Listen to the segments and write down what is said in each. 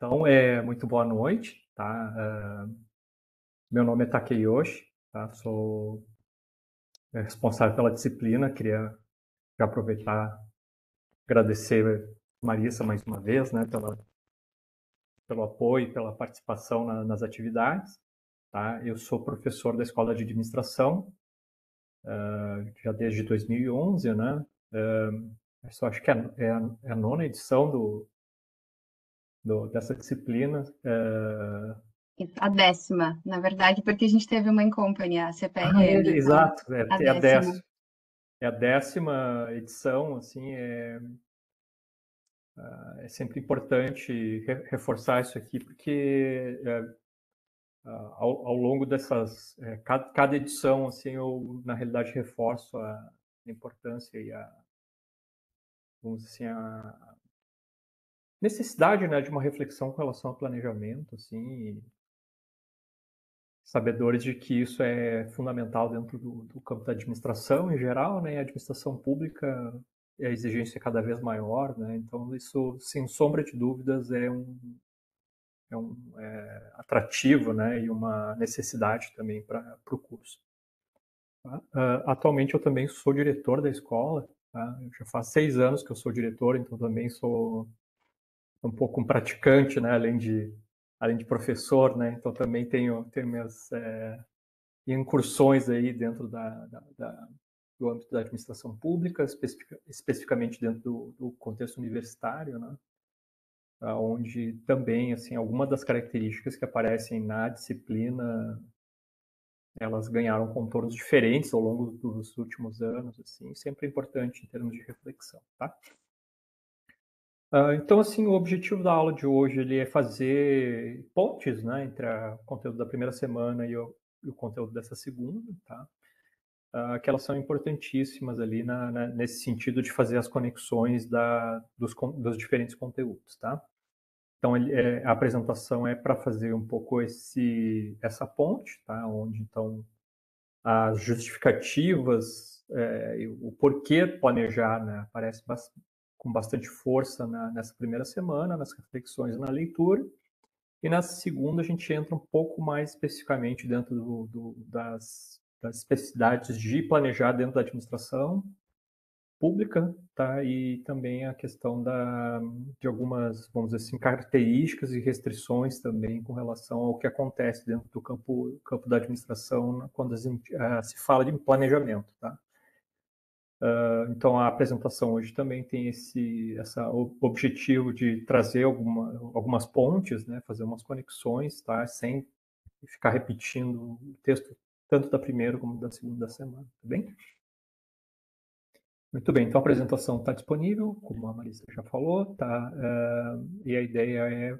Então, muito boa noite, tá? Meu nome é Takeyoshi, tá? Sou responsável pela disciplina. Queria já aproveitar e agradecer a Marissa mais uma vez, né, pelo apoio e pela participação nas atividades, tá? Eu sou professor da Escola de Administração, já desde 2011, né? Isso acho que é a nona edição dessa disciplina. A 10ª, na verdade, porque a gente teve uma Incompany, a CPRM, então Exato, a é a 10ª. é a 10ª edição, assim, é sempre importante reforçar isso aqui, porque ao longo dessas, cada edição, assim, eu, na realidade, reforço a importância e vamos dizer assim, a necessidade, né, de uma reflexão com relação ao planejamento, assim, e sabedores de que isso é fundamental dentro do campo da administração em geral, né, e a administração pública, a exigência é cada vez maior, né, então isso, sem sombra de dúvidas, é atrativo, né, e uma necessidade também para o curso. Tá? Atualmente eu também sou diretor da escola, tá? Já faz 6 anos que eu sou diretor, então também sou um pouco um praticante, né, além de professor, né, então também tenho minhas incursões aí dentro do âmbito da administração pública, especificamente dentro do contexto universitário, né, onde também, assim, algumas das características que aparecem na disciplina, elas ganharam contornos diferentes ao longo dos últimos anos, assim, sempre é importante em termos de reflexão, tá? Então, assim, o objetivo da aula de hoje ele é fazer pontes, né, entre o conteúdo da primeira semana e o conteúdo dessa segunda, tá? Que elas são importantíssimas ali nesse sentido de fazer as conexões dos diferentes conteúdos, tá? Então, a apresentação é para fazer um pouco essa ponte, tá? Onde, então, as justificativas, o porquê planejar, né? Aparece com bastante força nessa primeira semana, nas reflexões na leitura. E na segunda a gente entra um pouco mais especificamente dentro das especificidades de planejar dentro da administração pública, tá? E também a questão de algumas, vamos dizer assim, características e restrições também com relação ao que acontece dentro do campo da administração, né, quando se fala de planejamento, tá? Então a apresentação hoje também tem esse objetivo de trazer algumas pontes, né? Fazer umas conexões, tá? Sem ficar repetindo o texto tanto da primeira como da segunda semana, tá bem? Muito bem, então a apresentação está disponível, como a Marisa já falou, tá? E a ideia é,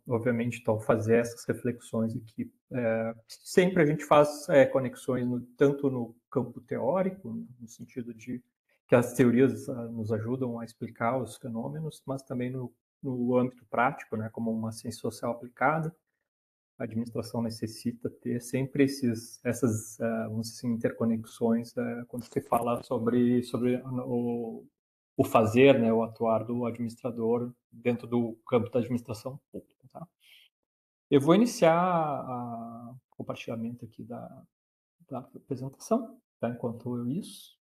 obviamente, então, fazer essas reflexões aqui. Sempre a gente faz conexões tanto no campo teórico, no sentido de que as teorias nos ajudam a explicar os fenômenos, mas também no âmbito prático, né, como uma ciência social aplicada. A administração necessita ter sempre essas vamos dizer assim, interconexões quando se fala sobre o fazer, né, o atuar do administrador dentro do campo da administração pública. Tá? Eu vou iniciar o compartilhamento aqui da apresentação, tá? Enquanto isso.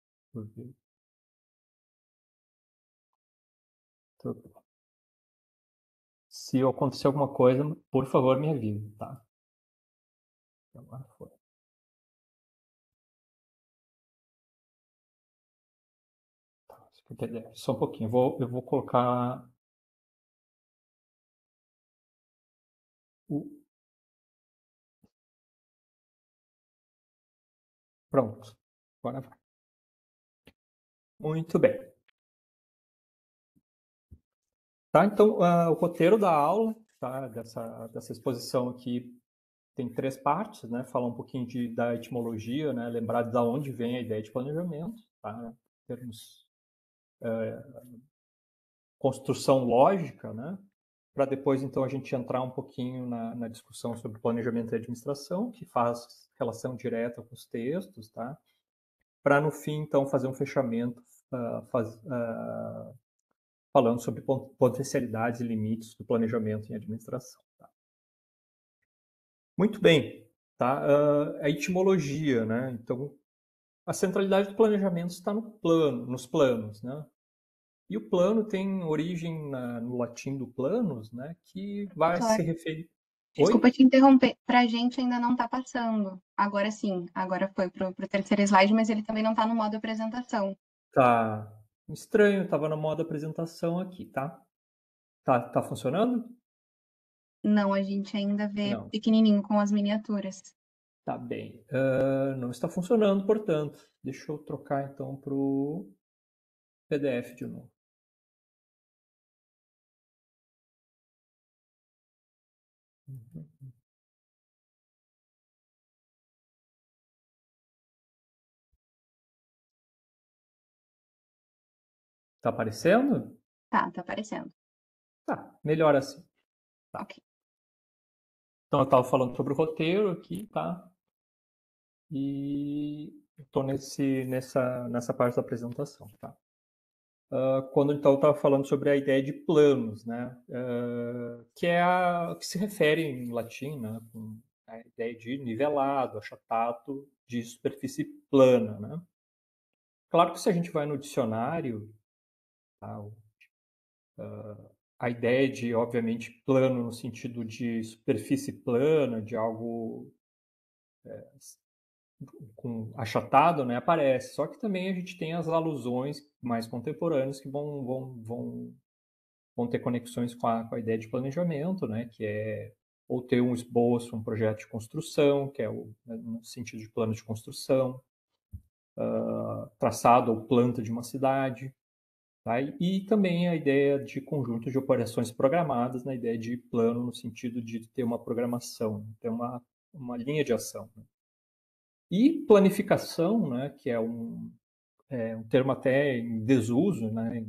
Se acontecer alguma coisa, por favor, me avise, tá? Agora foi. Só um pouquinho. Eu vou colocar o. Pronto. Agora vai. Muito bem. Tá, então, o roteiro da aula, tá, dessa exposição aqui tem 3 partes, né? Falar um pouquinho da etimologia, né? Lembrar de onde vem a ideia de planejamento, tá? Em termos construção lógica, né? Para depois, então, a gente entrar um pouquinho na discussão sobre planejamento e administração, que faz relação direta com os textos, tá? Para, no fim, então, fazer um fechamento, falando sobre potencialidades e limites do planejamento em administração. Tá? Muito bem, tá? A etimologia, né? Então, a centralidade do planejamento está no plano, nos planos, né? E o plano tem origem no latim do planos, né? Que vai Doutor, se referir. desculpa Oi? te interromper. Para a gente ainda não está passando. Agora sim, agora foi para o terceiro slide, mas ele também não está no modo apresentação. Tá estranho, estava na moda apresentação aqui, tá? Tá funcionando? Não, a gente ainda vê Não. pequenininho com as miniaturas. Tá bem. Não está funcionando, portanto. Deixa eu trocar então para o PDF de novo. Tá aparecendo? Tá aparecendo. Tá, melhor assim. Tá. Ok. Então eu estava falando sobre o roteiro aqui, tá? E estou nessa parte da apresentação, tá? Quando então eu estava falando sobre a ideia de planos, né? Que é que se refere em latim, né? Com a ideia de nivelado, achatado, de superfície plana, né? Claro que se a gente vai no dicionário, tá? A ideia de, obviamente, plano no sentido de superfície plana, de algo com achatado, né, aparece. Só que também a gente tem as alusões mais contemporâneas que vão ter conexões com a ideia de planejamento, né, que é ou ter um esboço, um projeto de construção, que é no sentido de plano de construção, traçado ou planta de uma cidade, tá? E também a ideia de conjunto de operações programadas, na ideia de plano no sentido de ter uma programação, ter uma linha de ação. Né? E planificação, né, que é um termo até em desuso, né,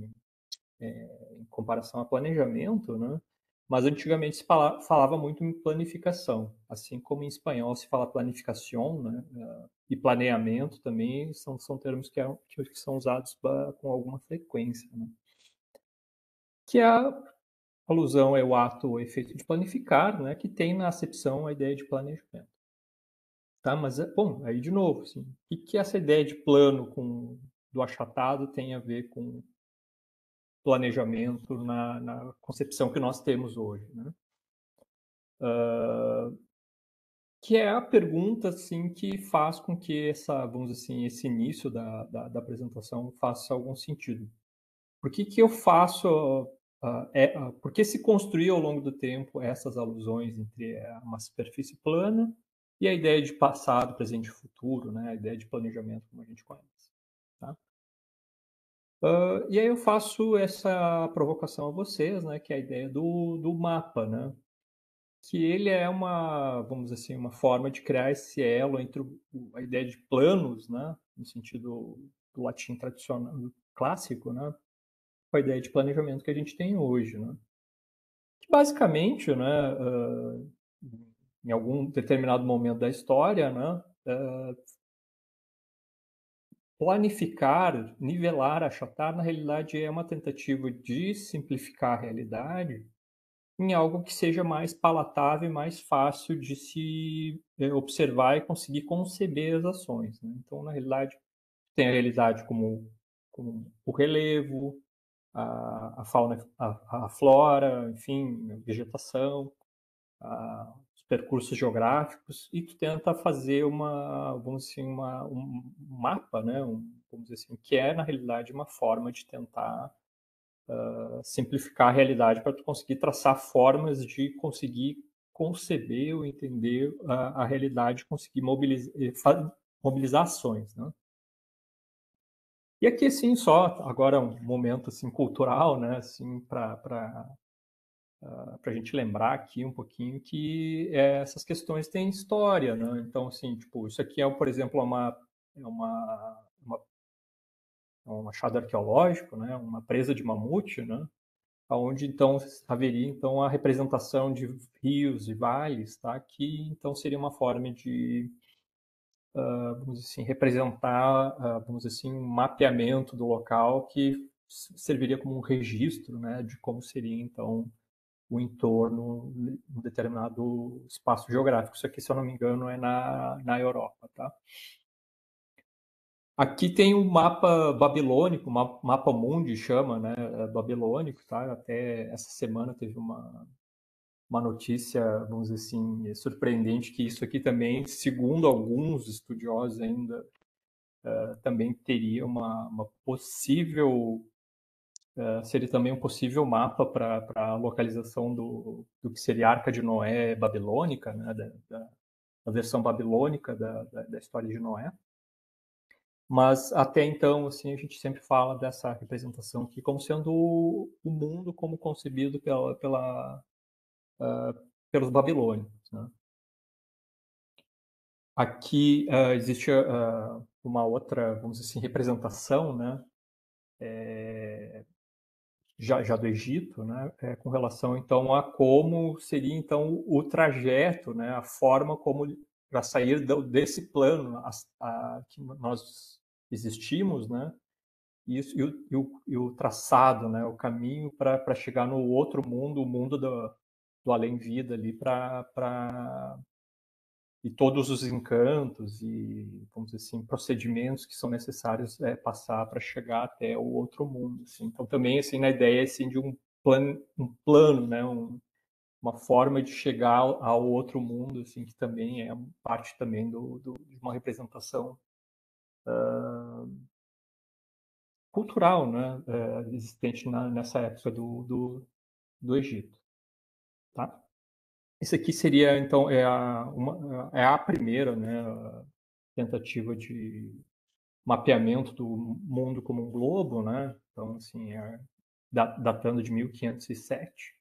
em comparação a planejamento, né, mas antigamente se falava muito em planificação, assim como em espanhol se fala planificação, né, e planeamento também são termos que são usados com alguma frequência. Né. Que a alusão é o ato ou efeito de planificar, né, que tem na acepção a ideia de planejamento. Tá? Mas, bom, aí de novo, assim, o que essa ideia de plano do achatado tem a ver com planejamento na concepção que nós temos hoje? Né? Que é a pergunta assim, que faz com que vamos dizer assim, esse início da apresentação faça algum sentido. Por que eu faço, por que se construiu ao longo do tempo essas alusões entre uma superfície plana e a ideia de passado, presente e futuro, né? A ideia de planejamento como a gente conhece. Tá? E aí eu faço essa provocação a vocês, né? Que é a ideia do mapa, né? Que ele é vamos dizer assim, uma forma de criar esse elo entre a ideia de planos, né? No sentido do latim tradicional, clássico, né? Com a ideia de planejamento que a gente tem hoje, né? Que basicamente, né, em algum determinado momento da história, né, planificar, nivelar, achatar, na realidade é uma tentativa de simplificar a realidade em algo que seja mais palatável e mais fácil de se observar e conseguir conceber as ações. Né? Então, na realidade, tem a realidade como o relevo, a fauna, a flora, enfim, a vegetação, os percursos geográficos, e tu tenta fazer vamos dizer assim, um mapa, né? Vamos dizer assim, que é, na realidade, uma forma de tentar simplificar a realidade para tu conseguir traçar formas de conseguir conceber ou entender a realidade, conseguir mobilizar ações, né? E aqui, assim, só agora um momento assim cultural, né, assim, para a gente lembrar aqui um pouquinho que essas questões têm história, né? Então, assim, tipo, isso aqui é, por exemplo, um achado arqueológico, né? Uma presa de mamute, né? Onde então haveria então a representação de rios e vales, tá? Que então seria uma forma de vamos dizer assim, representar, vamos dizer assim, um mapeamento do local que serviria como um registro, né, de como seria, então, o entorno em um determinado espaço geográfico. Isso aqui, se eu não me engano, é na Europa, tá? Aqui tem um mapa babilônico, mapa mundi chama, né, babilônico, tá? Até essa semana teve uma notícia, vamos dizer assim, surpreendente, que isso aqui também, segundo alguns estudiosos ainda, também teria uma possível, seria também um possível mapa para a localização do que seria a Arca de Noé babilônica, né, da versão babilônica da história de Noé. Mas até então, assim, a gente sempre fala dessa representação aqui como sendo o mundo como concebido pelos babilônicos, né? Aqui existe uma outra, vamos dizer assim, representação, né, já do Egito, né, com relação então a como seria então o trajeto, né, a forma como para sair desse plano que nós existimos, né, isso, e o traçado, né, o caminho para chegar no outro mundo, o mundo do além-vida ali, e todos os encantos e, vamos dizer assim, procedimentos que são necessários passar para chegar até o outro mundo. Assim. Então, também, assim, na ideia assim, de um plano, né, uma forma de chegar ao outro mundo, assim, que também é parte também de uma representação cultural, né, existente nessa época do Egito, tá? Esse aqui seria, então, é a primeira, né, tentativa de mapeamento do mundo como um globo, né? Então, assim, datando de 1507,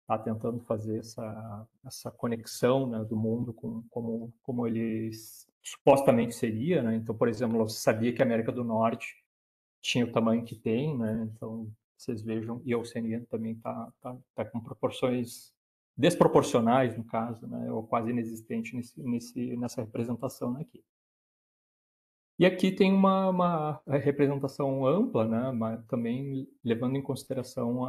está tentando fazer essa conexão, né, do mundo como ele supostamente seria, né? Então, por exemplo, você sabia que a América do Norte tinha o tamanho que tem, né? Então, vocês vejam, e a Oceania também tá com proporções desproporcionais, no caso, né? Ou quase inexistente nessa representação aqui. E aqui tem uma representação ampla, né? Mas também levando em consideração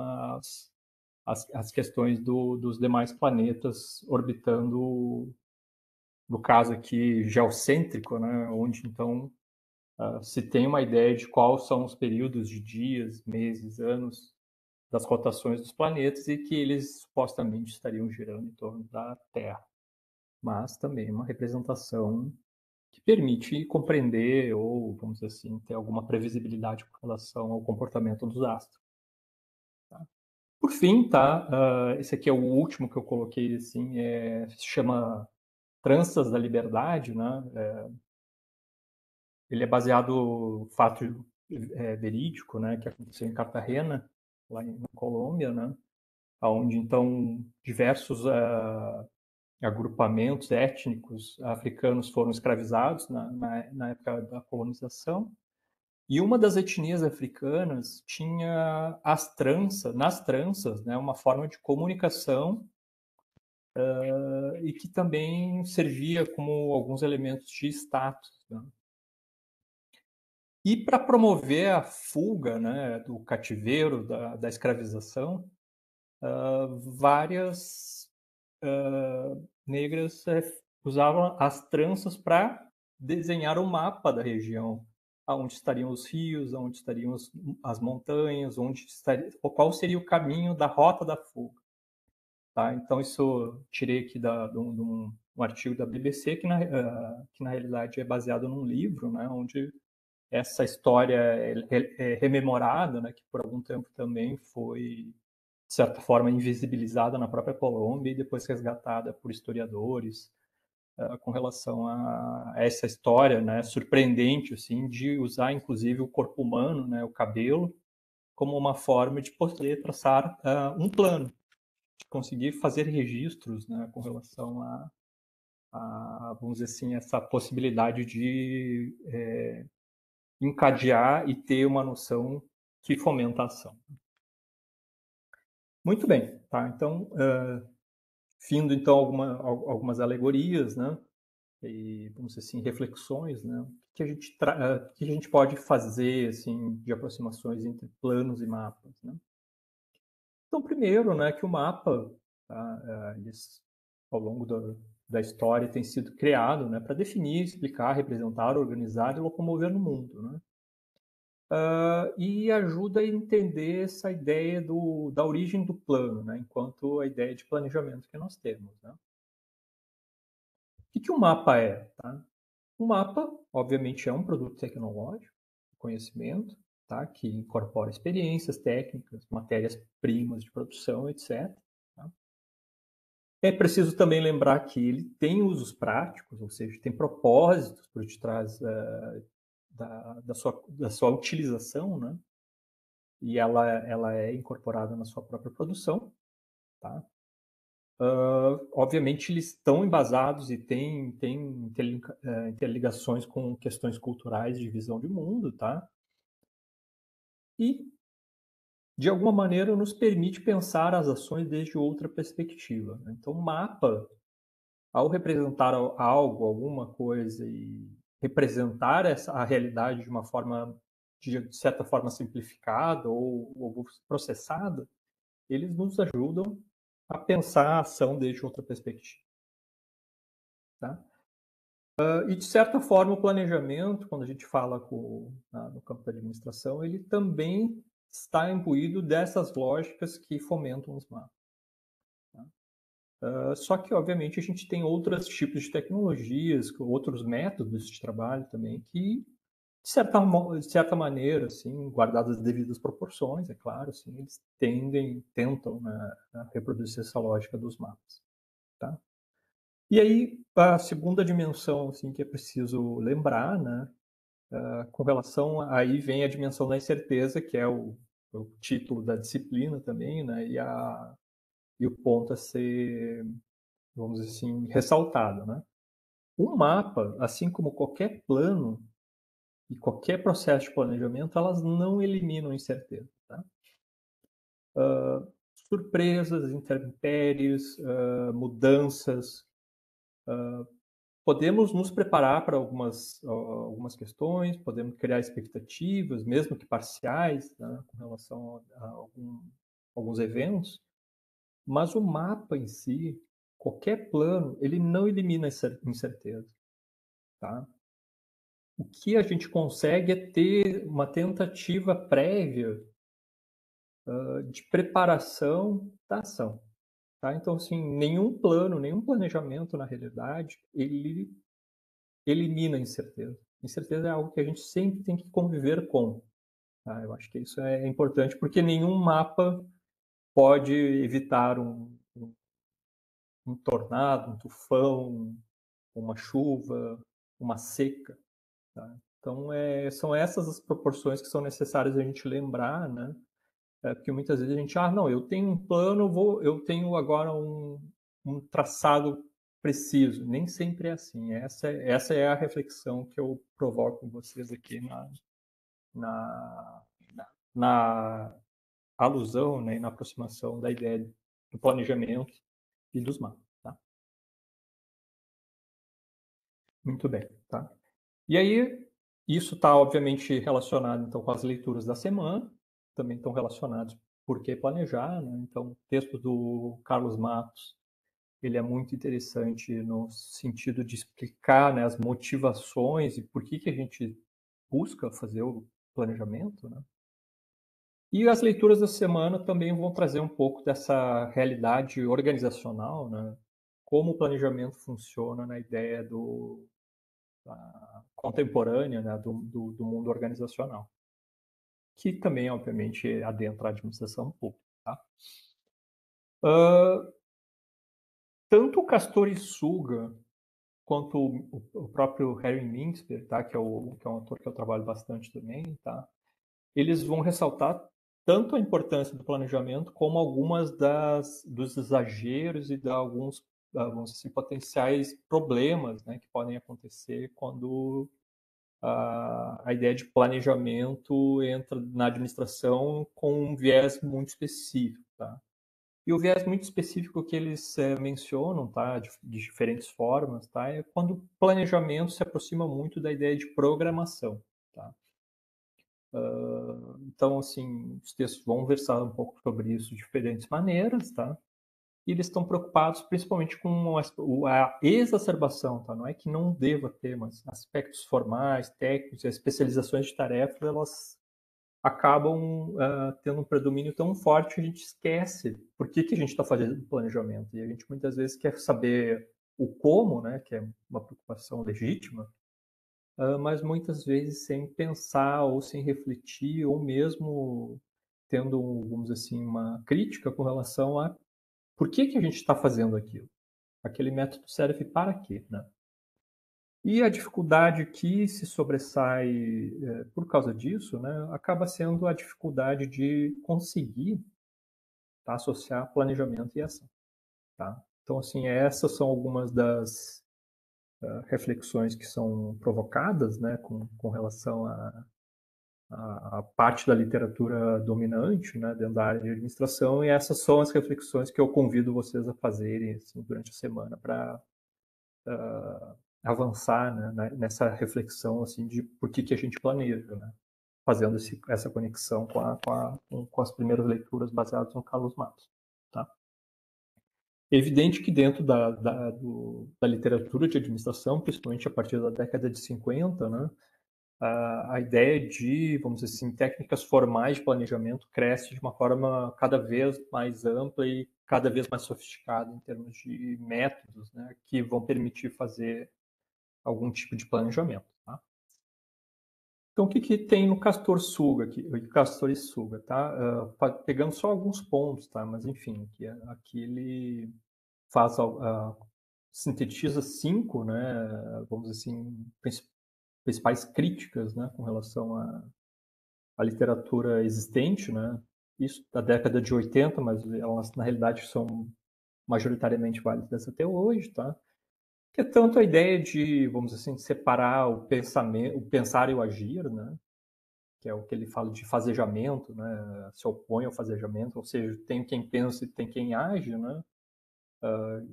as questões dos demais planetas orbitando, no caso aqui, geocêntrico, né? Onde, então, se tem uma ideia de quais são os períodos de dias, meses, anos das rotações dos planetas e que eles supostamente estariam girando em torno da Terra. Mas também uma representação que permite compreender ou, vamos dizer assim, ter alguma previsibilidade com relação ao comportamento dos astros. Tá? Por fim, tá? Esse aqui é o último que eu coloquei, assim, se chama Tranças da Liberdade, né? Ele é baseado no fato verídico, né, que aconteceu em Cartagena, lá na Colômbia, né, onde então diversos agrupamentos étnicos africanos foram escravizados na época da colonização. E uma das etnias africanas tinha nas tranças, né, uma forma de comunicação e que também servia como alguns elementos de status. Né? E para promover a fuga, né, do cativeiro, da escravização, várias negras usavam as tranças para desenhar o mapa da região, aonde estariam os rios, onde estariam as montanhas, qual seria o caminho da rota da fuga. Tá? Então, isso tirei aqui de um artigo da BBC, que na realidade é baseado num livro, né, onde essa história é rememorada, né, que por algum tempo também foi, de certa forma, invisibilizada na própria Colômbia e depois resgatada por historiadores com relação a essa história, né, surpreendente, assim, de usar, inclusive, o corpo humano, né, o cabelo, como uma forma de poder traçar um plano, de conseguir fazer registros, né, com relação vamos dizer assim, essa possibilidade de encadear e ter uma noção que fomenta a ação. Muito bem, tá? Então, findo então algumas alegorias, né? e, vamos dizer assim, reflexões, né? O que a gente pode fazer, assim, de aproximações entre planos e mapas, né? Então, primeiro, né, que o mapa, tá, eles, ao longo da história, tem sido criado, né, para definir, explicar, representar, organizar e locomover no mundo, né? E ajuda a entender essa ideia da origem do plano, né, enquanto a ideia de planejamento que nós temos, né? O que o mapa é? Tá? O mapa, obviamente, é um produto tecnológico, conhecimento, tá? Que incorpora experiências, técnicas, matérias-primas de produção, etc. Tá? É preciso também lembrar que ele tem usos práticos, ou seja, tem propósitos por detrás da sua utilização, né? E ela é incorporada na sua própria produção, tá? Obviamente eles estão embasados e têm interligações com questões culturais de visão de mundo, tá? E, de alguma maneira, nos permite pensar as ações desde outra perspectiva, né? Então, o mapa, ao representar algo, alguma coisa e representar a realidade de uma forma, de certa forma, simplificada ou processada, eles nos ajudam a pensar a ação desde outra perspectiva, tá? E, de certa forma, o planejamento, quando a gente fala no campo da administração, ele também está imbuído dessas lógicas que fomentam os mapas. Tá? Só que, obviamente, a gente tem outros tipos de tecnologias, outros métodos de trabalho também, que, de certa maneira, assim, guardadas as devidas proporções, é claro, assim, eles tentam, né, a reproduzir essa lógica dos mapas. Tá? E aí, a segunda dimensão assim, que é preciso lembrar, né, com relação aí vem a dimensão da incerteza, que é o título da disciplina também, né, e o ponto a ser, vamos dizer assim, ressaltado, né? Um mapa, assim como qualquer plano e qualquer processo de planejamento, elas não eliminam incerteza, tá? Surpresas, intempéries, mudanças. Podemos nos preparar para algumas questões, podemos criar expectativas, mesmo que parciais, né, com relação a alguns eventos, mas o mapa em si, qualquer plano, ele não elimina essa incerteza. Tá? O que a gente consegue é ter uma tentativa prévia de preparação da ação. Tá? Então, assim, nenhum plano, nenhum planejamento, na realidade, ele elimina a incerteza. Incerteza é algo que a gente sempre tem que conviver com. Tá? Eu acho que isso é importante, porque nenhum mapa pode evitar um tornado, um tufão, uma chuva, uma seca. Tá? Então, são essas as proporções que são necessárias a gente lembrar, né? Porque muitas vezes a gente, não, eu tenho um plano, eu tenho agora um traçado preciso. Nem sempre é assim. Essa é a reflexão que eu provoco em vocês aqui na, na alusão, né, e na aproximação da ideia do planejamento e dos mapas. Tá? Muito bem. Tá? E aí, isso está obviamente relacionado então com as leituras da semana, também estão relacionados por que planejar, né? Então, o texto do Carlos Matos, ele é muito interessante no sentido de explicar, né, as motivações e por que a gente busca fazer o planejamento, né? E as leituras da semana também vão trazer um pouco dessa realidade organizacional, né? Como o planejamento funciona na ideia contemporânea, né, do mundo organizacional, que também, obviamente, adentra a administração pública. Tá? Tanto o Castor e Suga quanto o próprio Harry Mintzberg, tá, que é um autor que eu trabalho bastante também, tá, eles vão ressaltar tanto a importância do planejamento como algumas dos exageros e de alguns, vamos dizer assim, potenciais problemas, né, que podem acontecer quando a ideia de planejamento entra na administração com um viés muito específico. Tá? E o viés muito específico que eles mencionam, tá, de diferentes formas, tá, é quando o planejamento se aproxima muito da ideia de programação, tá. Então, assim, os textos vão versar um pouco sobre isso de diferentes maneiras, tá. E eles estão preocupados principalmente com a exacerbação, tá? Não é que não deva ter, mas aspectos formais, técnicos e as especializações de tarefas, elas acabam tendo um predomínio tão forte que a gente esquece por que a gente está fazendo o planejamento. E a gente muitas vezes quer saber o como, né, que é uma preocupação legítima, mas muitas vezes sem pensar ou sem refletir, ou mesmo tendo, vamos dizer assim, uma crítica com relação a por que a gente está fazendo aquilo. Aquele método serve para quê, né? E a dificuldade que se sobressai por causa disso, né, acaba sendo a dificuldade de conseguir, tá, associar planejamento e ação. Tá? Então, assim, essas são algumas das reflexões que são provocadas, né, com relação à parte da literatura dominante, né, dentro da área de administração, e essas são as reflexões que eu convido vocês a fazerem assim, durante a semana para avançar, né, nessa reflexão assim de por que a gente planeja, né? Fazendo essa conexão com as primeiras leituras baseadas no Carlos Matos. Tá? É evidente que dentro da literatura de administração, principalmente a partir da década de 50, né, a ideia de, vamos dizer assim, técnicas formais de planejamento cresce de uma forma cada vez mais ampla e cada vez mais sofisticada em termos de métodos, né, que vão permitir fazer algum tipo de planejamento. Tá? Então, o que tem no Castor Suga aqui, Castor e Suga, tá? Pegando só alguns pontos, tá? Mas enfim, aqui ele faz sintetiza 5, né? Vamos dizer assim, principais críticas, né? Com relação à literatura existente, né? Isso da década de 80, mas elas na realidade são majoritariamente válidas até hoje, tá? Que é tanto a ideia de, vamos dizer assim, separar o pensamento, o pensar e o agir, né? Que é o que ele fala de fazejamento, né? Se opõe ao fazejamento, ou seja, tem quem pensa e tem quem age, né?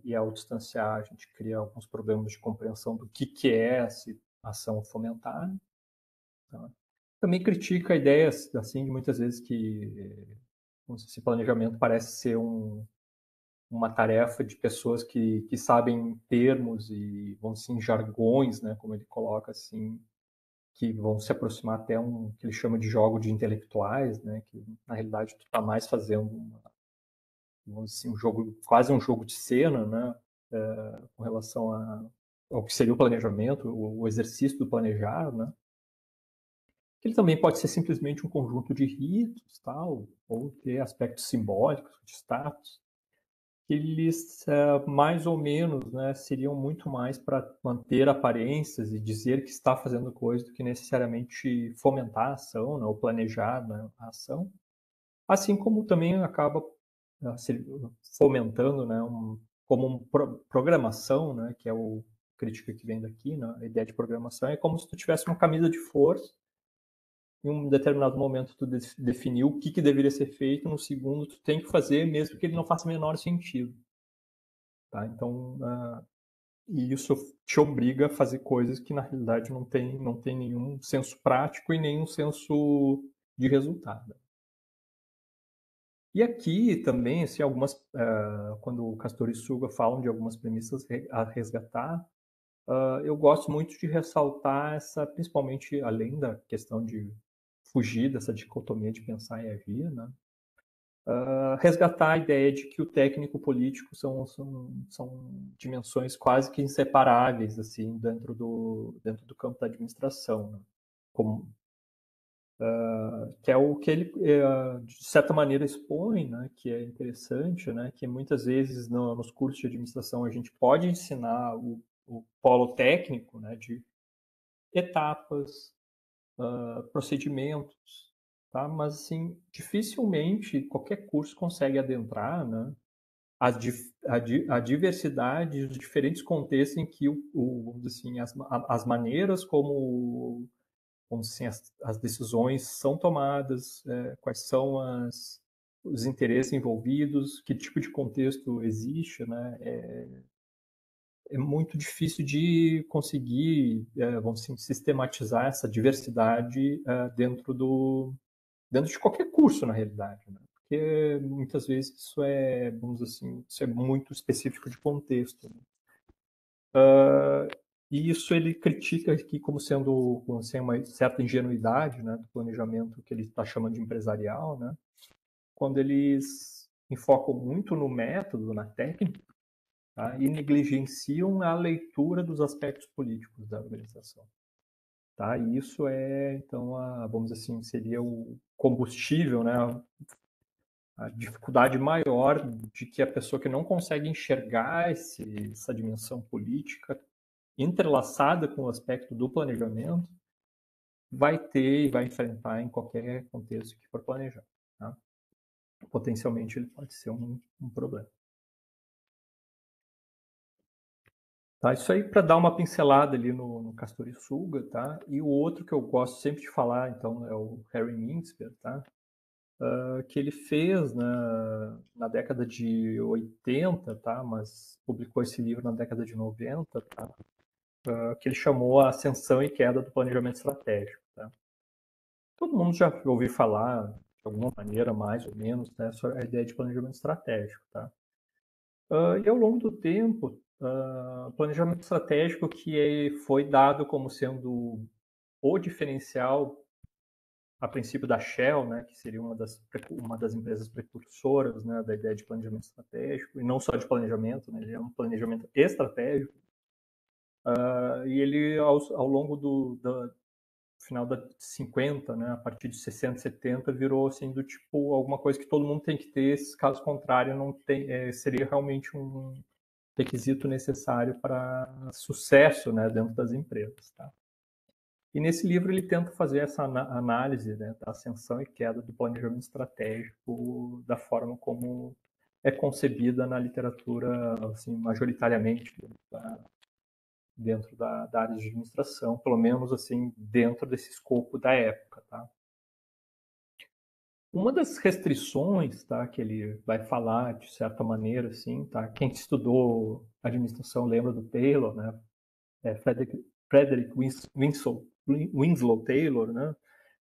E ao distanciar, a gente cria alguns problemas de compreensão do que é essa ação fomentar. Tá? Também critica a ideia, assim, de muitas vezes que esse planejamento parece ser uma tarefa de pessoas que sabem termos e, vamos dizer, jargões, né? Como ele coloca, assim, que vão se aproximar até que ele chama de jogo de intelectuais, né? Que na realidade tu está mais fazendo vamos dizer, um jogo, quase um jogo de cena, né? Com relação ao que seria o planejamento, o exercício do planejar, né? Ele também pode ser simplesmente um conjunto de ritos, tal, ou ter aspectos simbólicos, de status, que eles mais ou menos, né, seriam muito mais para manter aparências e dizer que está fazendo coisa do que necessariamente fomentar a ação, né, ou planejar, né, a ação. Assim como também acaba fomentando, né, como programação, né, que é o crítica que vem daqui, né, a ideia de programação é como se tu tivesse uma camisa de força. Em um determinado momento tu definiu o que deveria ser feito, no segundo tu tem que fazer, mesmo que ele não faça o menor sentido. Tá? Então, e isso te obriga a fazer coisas que na realidade não tem nenhum senso prático e nenhum senso de resultado. E aqui também, assim, quando o Castor e Suga falam de algumas premissas a resgatar, eu gosto muito de ressaltar essa, principalmente além da questão de fugir dessa dicotomia de pensar e agir, né? Resgatar a ideia de que o técnico político são dimensões quase que inseparáveis assim dentro do campo da administração, né? Como, que é o que ele de certa maneira expõe, né? Que é interessante, né? Que muitas vezes nos cursos de administração a gente pode ensinar o polo técnico, né? De etapas, procedimentos, tá? Mas assim, dificilmente qualquer curso consegue adentrar, né? A diversidade, os diferentes contextos em que vamos dizer assim, as maneiras como, vamos dizer assim, as decisões são tomadas, quais são os interesses envolvidos, que tipo de contexto existe, né? É muito difícil de conseguir, vamos assim, sistematizar essa diversidade dentro de qualquer curso, na realidade, né? Porque muitas vezes isso é, vamos dizer assim, isso é muito específico de contexto, né? E isso ele critica aqui como sendo uma certa ingenuidade, né, do planejamento que ele está chamando de empresarial, né, quando eles enfocam muito no método, na técnica, tá, e negligenciam a leitura dos aspectos políticos da organização. Tá? E isso é, então, vamos dizer assim, seria o combustível, né, a dificuldade maior de que a pessoa que não consegue enxergar essa dimensão política entrelaçada com o aspecto do planejamento vai ter e vai enfrentar em qualquer contexto que for planejar. Tá? Potencialmente ele pode ser um problema. Tá, isso aí para dar uma pincelada ali no Castoriçuga, tá? E o outro que eu gosto sempre de falar, então, é o Harry Mintzberg, tá? Que ele fez na década de 80, tá? Mas publicou esse livro na década de 90, tá? Que ele chamou a Ascensão e Queda do Planejamento Estratégico, tá? Todo mundo já ouviu falar, de alguma maneira, mais ou menos, né, sobre a ideia de planejamento estratégico, tá? E ao longo do tempo, planejamento estratégico foi dado como sendo o diferencial, a princípio, da Shell, né, que seria uma das empresas precursoras, né, da ideia de planejamento estratégico, e não só de planejamento, né, ele é um planejamento estratégico. E ele, ao longo do final da 50, né, a partir de 60, 70, virou assim do tipo alguma coisa que todo mundo tem que ter, caso contrário, não tem, seria realmente um requisito necessário para sucesso, né, dentro das empresas, tá? E nesse livro ele tenta fazer essa análise, né, da ascensão e queda do planejamento estratégico, da forma como é concebida na literatura, assim, majoritariamente, tá? Dentro da área de administração, pelo menos assim dentro desse escopo da época, tá? Uma das restrições, tá, que ele vai falar de certa maneira, assim, tá? Quem estudou administração lembra do Taylor, né? Frederick Winslow Taylor, né?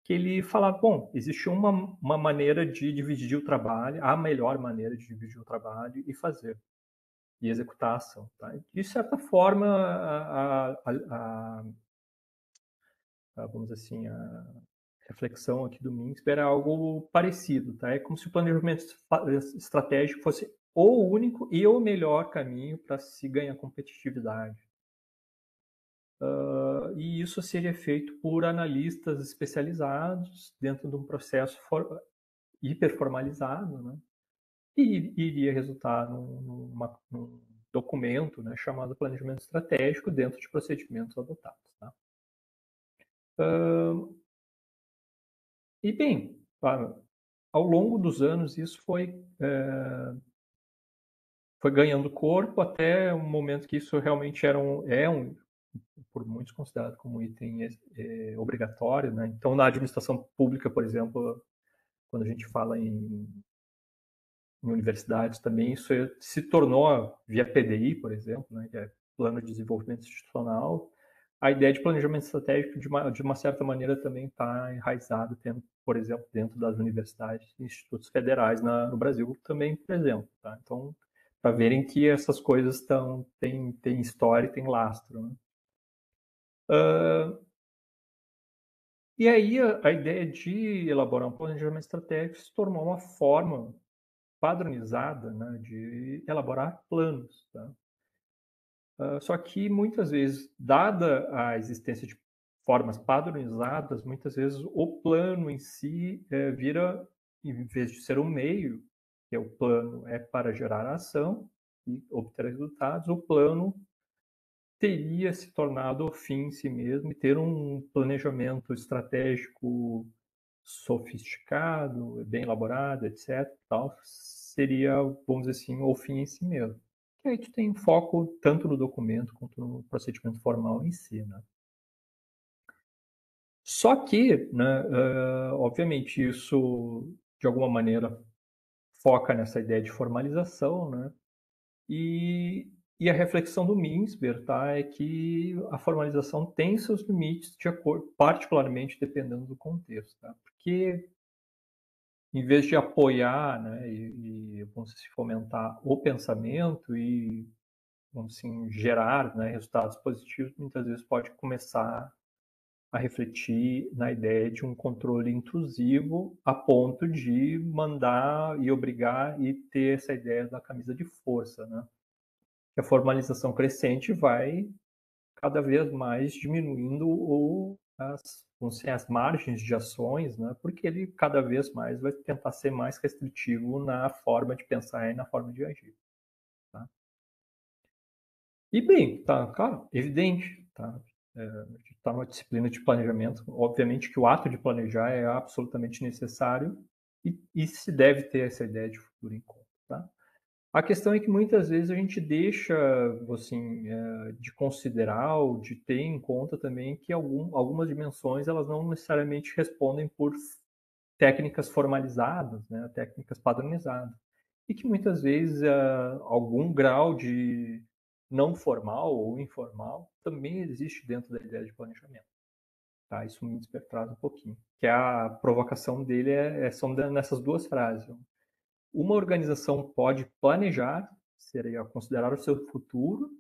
Que ele fala, bom, existe uma maneira de dividir o trabalho, a melhor maneira de dividir o trabalho e fazer e executar a ação, tá? De certa forma, vamos dizer assim, a reflexão aqui do Mintzberg era algo parecido, tá? É como se o planejamento estratégico fosse o único e o melhor caminho para se ganhar competitividade. E isso seria feito por analistas especializados dentro de um processo hiperformalizado, né? E iria resultar num documento, né, chamado planejamento estratégico dentro de procedimentos adotados, tá? E bem, ao longo dos anos isso foi ganhando corpo até um momento que isso realmente por muitos considerado como um item obrigatório, né? Então, na administração pública, por exemplo, quando a gente fala em universidades também, isso se tornou, via PDI, por exemplo, né, que é Plano de Desenvolvimento Institucional, a ideia de planejamento estratégico, de uma certa maneira, também está enraizada, por exemplo, dentro das universidades e institutos federais no Brasil também, por exemplo. Tá? Então, para verem que essas coisas têm história e têm lastro. Né? E aí a ideia de elaborar um planejamento estratégico se tornou uma forma padronizada, né, de elaborar planos. Tá? Só que muitas vezes, dada a existência de formas padronizadas, muitas vezes o plano em si vira, em vez de ser um meio, que é o plano é para gerar ação e obter resultados, o plano teria se tornado o fim em si mesmo e ter um planejamento estratégico sofisticado, bem elaborado, etc. Tal, seria, vamos dizer assim, o fim em si mesmo. E aí tu tem foco tanto no documento quanto no procedimento formal em si, né? Só que, né, obviamente, isso de alguma maneira foca nessa ideia de formalização, né? E a reflexão do Mintzberg, tá, é que a formalização tem seus limites de acordo, particularmente dependendo do contexto, tá? Porque em vez de apoiar, né, vamos dizer, fomentar o pensamento e, vamos assim, gerar, né, resultados positivos, muitas vezes pode começar a refletir na ideia de um controle intrusivo a ponto de mandar e obrigar e ter essa ideia da camisa de força, né? Que a formalização crescente vai cada vez mais diminuindo vamos dizer, as margens de ações, né? Porque ele cada vez mais vai tentar ser mais restritivo na forma de pensar e na forma de agir. Tá? E bem, tá, claro, evidente, tá? A gente está numa disciplina de planejamento, obviamente que o ato de planejar é absolutamente necessário e se deve ter essa ideia de futuro em conta, tá? A questão é que muitas vezes a gente deixa, assim, de considerar ou de ter em conta também que algumas dimensões elas não necessariamente respondem por técnicas formalizadas, né, técnicas padronizadas. E que muitas vezes algum grau de não formal ou informal também existe dentro da ideia de planejamento. Tá? Isso me traz um pouquinho. Que a provocação dele são nessas duas frases. Uma organização pode planejar, seria considerar o seu futuro,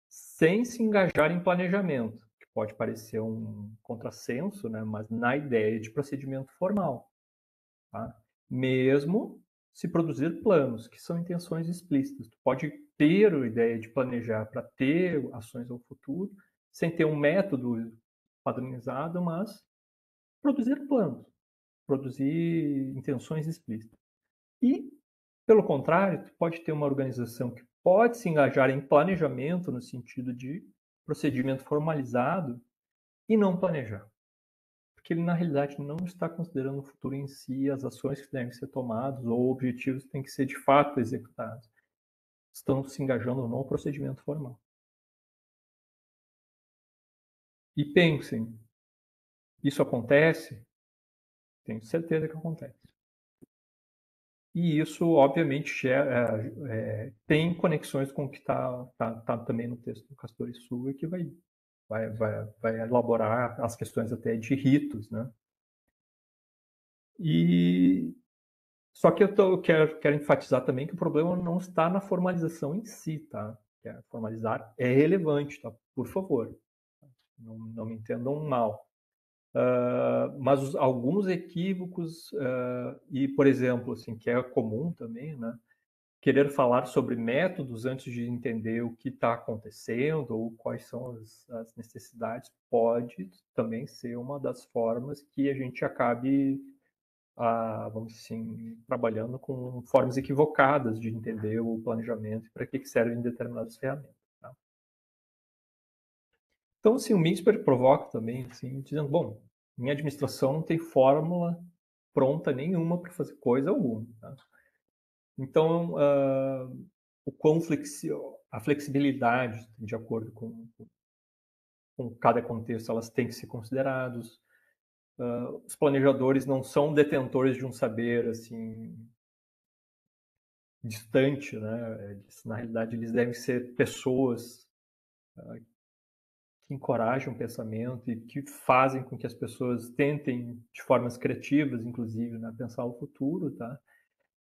sem se engajar em planejamento, que pode parecer um contrassenso, né? Mas na ideia de procedimento formal. Tá? Mesmo se produzir planos, que são intenções explícitas. Tu pode ter a ideia de planejar para ter ações ao futuro, sem ter um método padronizado, mas produzir planos, produzir intenções explícitas. E, pelo contrário, tu pode ter uma organização que pode se engajar em planejamento no sentido de procedimento formalizado e não planejar. Porque ele, na realidade, não está considerando o futuro em si, as ações que devem ser tomadas ou objetivos que têm que ser de fato executados. Estão se engajando no procedimento formal. E pensem, isso acontece? Tenho certeza que acontece. E isso, obviamente, tem conexões com o que está também no texto do Castor e Silva, que vai elaborar as questões até de ritos, né? E só que eu quero enfatizar também que o problema não está na formalização em si, tá? Formalizar é relevante, tá? Por favor, não me entendam mal. Mas alguns equívocos e, por exemplo, assim, que é comum também, né? Querer falar sobre métodos antes de entender o que está acontecendo ou quais são as necessidades pode também ser uma das formas que a gente acabe, vamos assim, trabalhando com formas equivocadas de entender o planejamento e para que servem determinadas ferramentas. Tá? Então, assim, o Mintzberg provoca também, assim, dizendo, bom, minha administração não tem fórmula pronta nenhuma para fazer coisa alguma. Tá? Então, a flexibilidade, de acordo com cada contexto, elas têm que ser consideradas. Os planejadores não são detentores de um saber assim distante, né? Na realidade, eles devem ser pessoas que encorajam o pensamento e que fazem com que as pessoas tentem, de formas criativas, inclusive, né, pensar o futuro, tá?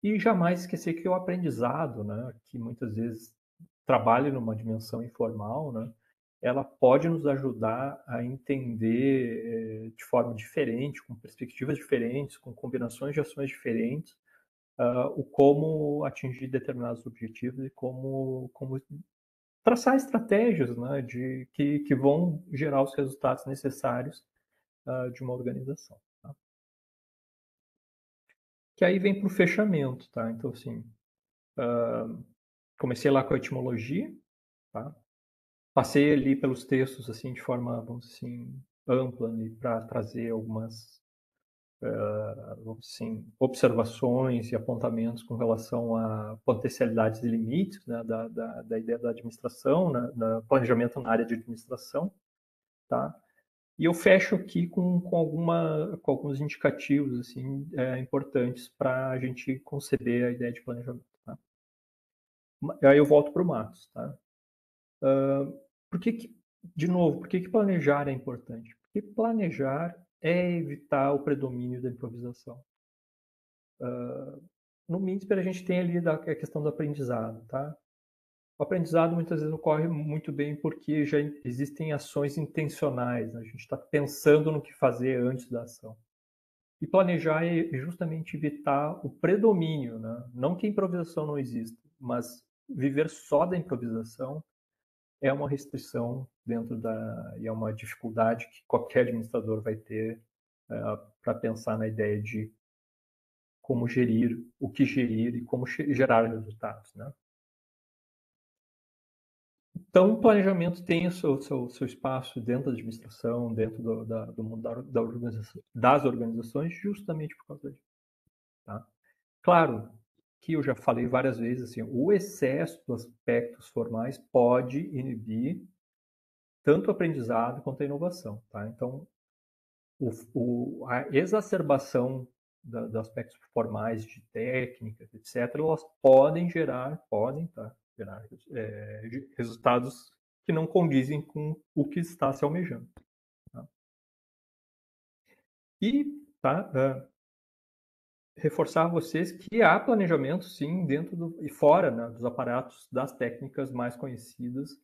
E jamais esquecer que o aprendizado, né, que muitas vezes trabalha numa dimensão informal, né, ela pode nos ajudar a entender de forma diferente, com perspectivas diferentes, com combinações de ações diferentes, o como atingir determinados objetivos e como traçar estratégias, né, que vão gerar os resultados necessários de uma organização. Tá? Que aí vem para o fechamento, tá? Então, assim, comecei lá com a etimologia, tá? Passei ali pelos textos assim de forma, vamos assim, ampla, né, para trazer algumas, vamos assim, observações e apontamentos com relação a potencialidades e limites, né, da ideia da administração, né, da planejamento na área de administração, tá? E eu fecho aqui com alguns indicativos assim, importantes para a gente conceber a ideia de planejamento. Tá? Aí eu volto para o Matos. Tá? Por que, de novo, por que planejar é importante? Porque planejar é evitar o predomínio da improvisação. No MINSPER a gente tem ali a questão do aprendizado. Tá? O aprendizado muitas vezes ocorre muito bem porque já existem ações intencionais, né? A gente está pensando no que fazer antes da ação. E planejar é justamente evitar o predomínio, né? Não que a improvisação não exista, mas viver só da improvisação é uma restrição e é uma dificuldade que qualquer administrador vai ter para pensar na ideia de como gerir, o que gerir e como gerar resultados, né? Então, o planejamento tem o seu espaço dentro da administração, dentro do mundo das organizações, justamente por causa disso. Tá? Claro que eu já falei várias vezes, assim, o excesso dos aspectos formais pode inibir tanto o aprendizado quanto a inovação. Tá? Então, a exacerbação dos aspectos formais de técnicas, etc., elas podem gerar resultados que não condizem com o que está se almejando. Tá? E tá, reforçar a vocês que há planejamento, sim, dentro e fora, né, dos aparatos das técnicas mais conhecidas,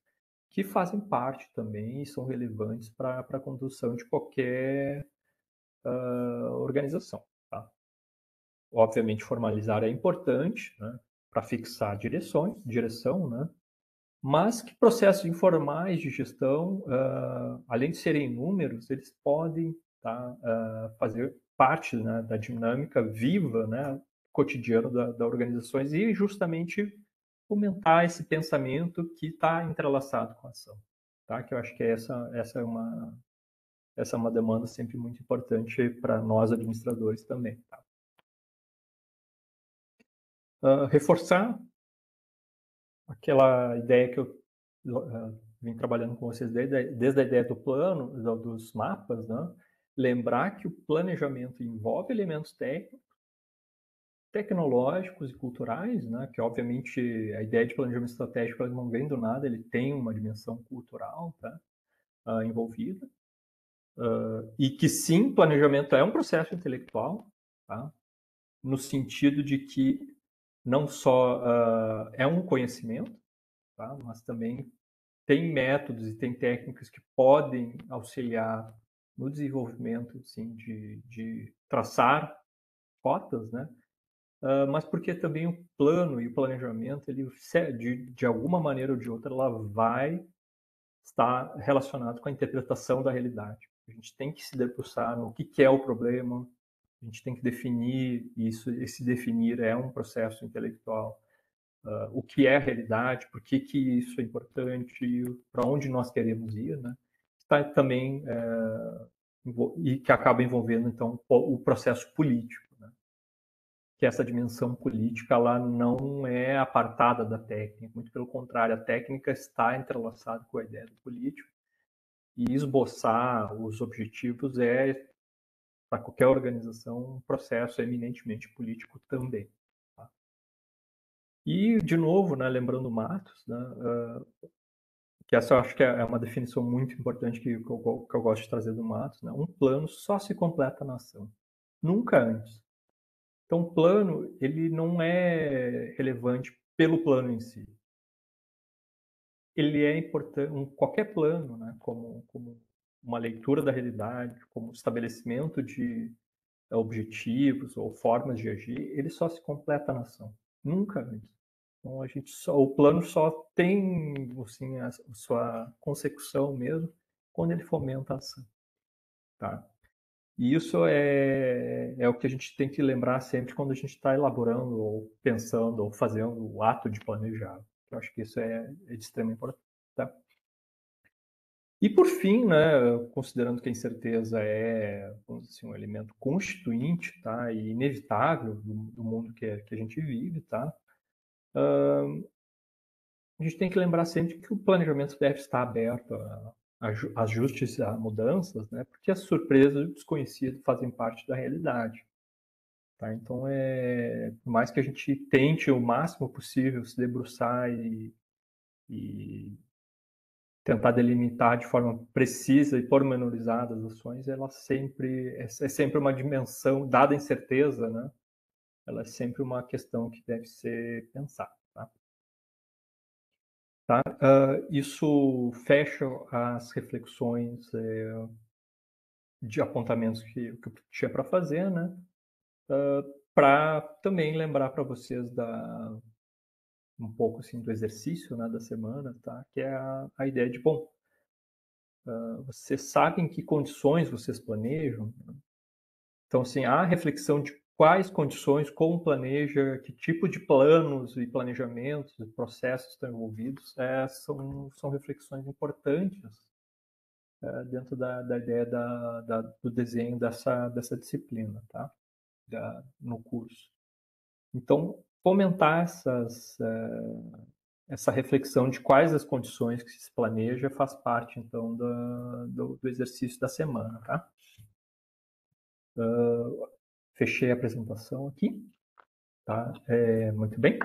que fazem parte também e são relevantes para a condução de qualquer organização. Tá? Obviamente, formalizar é importante, né, para fixar direção, né, mas que processos informais de gestão, além de serem números, eles podem fazer parte, né, da dinâmica viva, né, cotidiana da organizações e justamente fomentar esse pensamento que está entrelaçado com a ação. Tá? Que eu acho que essa é uma demanda sempre muito importante para nós administradores também. Tá? Reforçar aquela ideia que eu vim trabalhando com vocês desde a ideia do plano, dos mapas, né? Lembrar que o planejamento envolve elementos tecnológicos e culturais, né? Que obviamente a ideia de planejamento estratégico não vem do nada, ele tem uma dimensão cultural, tá? Envolvida. E que sim, planejamento é um processo intelectual, tá? No sentido de que não só é um conhecimento, tá? Mas também tem métodos e tem técnicas que podem auxiliar no desenvolvimento assim, de traçar rotas, né? Mas porque também o plano e o planejamento, ele, de alguma maneira ou de outra, ela vai estar relacionado com a interpretação da realidade. A gente tem que se debruçar no que é o problema, a gente tem que definir isso, esse definir é um processo intelectual. O que é a realidade, por que isso é importante, para onde nós queremos ir, né? Está também e que acaba envolvendo então o processo político, né? Que essa dimensão política ela não é apartada da técnica, muito pelo contrário, a técnica está entrelaçada com a ideia do político e esboçar os objetivos é para qualquer organização um processo eminentemente político também. Tá? E de novo, né, lembrando Matos, né, que essa eu acho que é uma definição muito importante que eu gosto de trazer do Matos, né? Um plano só se completa na ação, nunca antes. Então, o plano, ele não é relevante pelo plano em si. Ele é importante, qualquer plano, né? Como uma leitura da realidade, como estabelecimento de objetivos ou formas de agir, ele só se completa na ação, nunca antes. Então, o plano só tem assim, a sua consecução mesmo quando ele fomenta a ação. Tá? E isso é o que a gente tem que lembrar sempre quando a gente está elaborando, ou pensando, ou fazendo o ato de planejar. Eu acho que isso é de extrema importância. Tá? E por fim, né, considerando que a incerteza é, vamos dizer assim, um elemento constituinte, tá, e inevitável do mundo que a gente vive, tá, a gente tem que lembrar sempre que o planejamento deve estar aberto ajustes, a mudanças, né? Porque as surpresas e o desconhecido fazem parte da realidade. Tá? Então, por mais que a gente tente o máximo possível se debruçar e tentar delimitar de forma precisa e pormenorizada as ações, ela sempre é sempre uma dimensão, dada a incerteza, né? Ela é sempre uma questão que deve ser pensada. Tá? Isso fecha as reflexões de apontamentos que eu tinha para fazer, né? Para também lembrar para vocês um pouco assim do exercício, né, da semana, tá? Que é a ideia de, bom, vocês sabem que condições vocês planejam? Então, assim, a reflexão de quais condições, como planeja, que tipo de planos e planejamentos e processos estão envolvidos, são reflexões importantes dentro da ideia do desenho dessa disciplina, tá? No curso. Então, fomentar essa reflexão de quais as condições que se planeja faz parte, então, do exercício da semana, tá? Fechei a apresentação aqui, tá? Muito bem.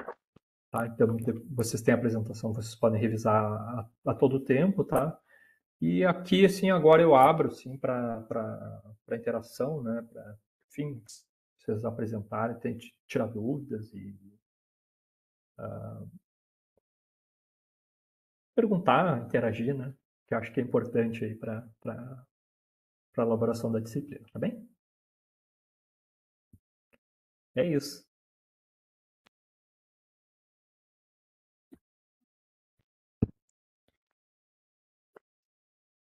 Tá? Então, vocês têm a apresentação, vocês podem revisar a todo tempo, tá? E aqui, assim, agora eu abro, assim, para interação, né? Para, enfim, vocês apresentarem, tirar dúvidas e perguntar, interagir, né? Que eu acho que é importante aí para a elaboração da disciplina, tá bem? É isso.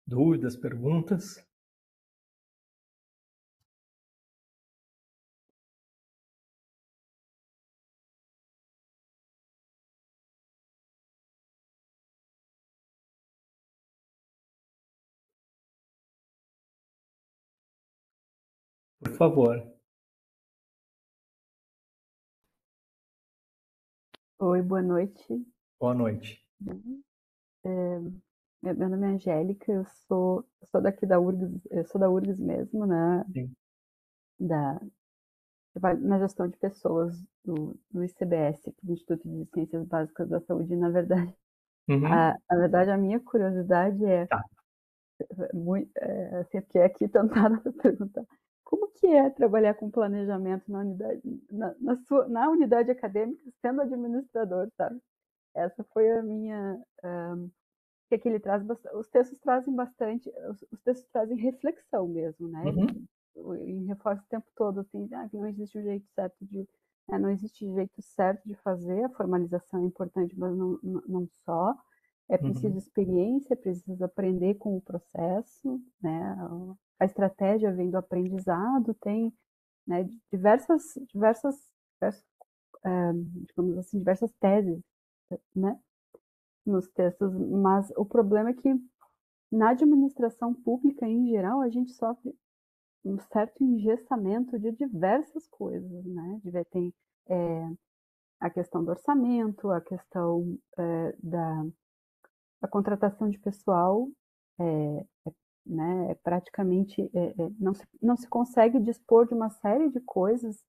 Dúvidas, perguntas? Por favor. Oi, boa noite. Boa noite. Meu nome é Angélica, eu sou daqui da URGS, eu sou da URGS mesmo, né? Sim. Trabalho na gestão de pessoas do ICBS, do Instituto de Ciências Básicas da Saúde. E, na verdade, Uhum. a minha curiosidade Tá. assim, porque aqui tentada para perguntar como que é trabalhar com planejamento na unidade, na unidade acadêmica, sendo administrador, sabe? Essa foi a minha que aqui ele traz os textos trazem bastante, os textos trazem reflexão mesmo, né? Uhum. Ele reforça o tempo todo assim, que não existe um jeito certo de, não existe jeito certo de fazer, a formalização é importante, mas não só. É preciso Uhum. experiência, é preciso aprender com o processo, né? A estratégia vem do aprendizado, tem, né, diversas, digamos assim, diversas teses, né? Nos textos, mas o problema é que na administração pública em geral a gente sofre um certo engessamento de diversas coisas, né? Tem a questão do orçamento, a questão da contratação de pessoal, né? Praticamente não se consegue dispor de uma série de coisas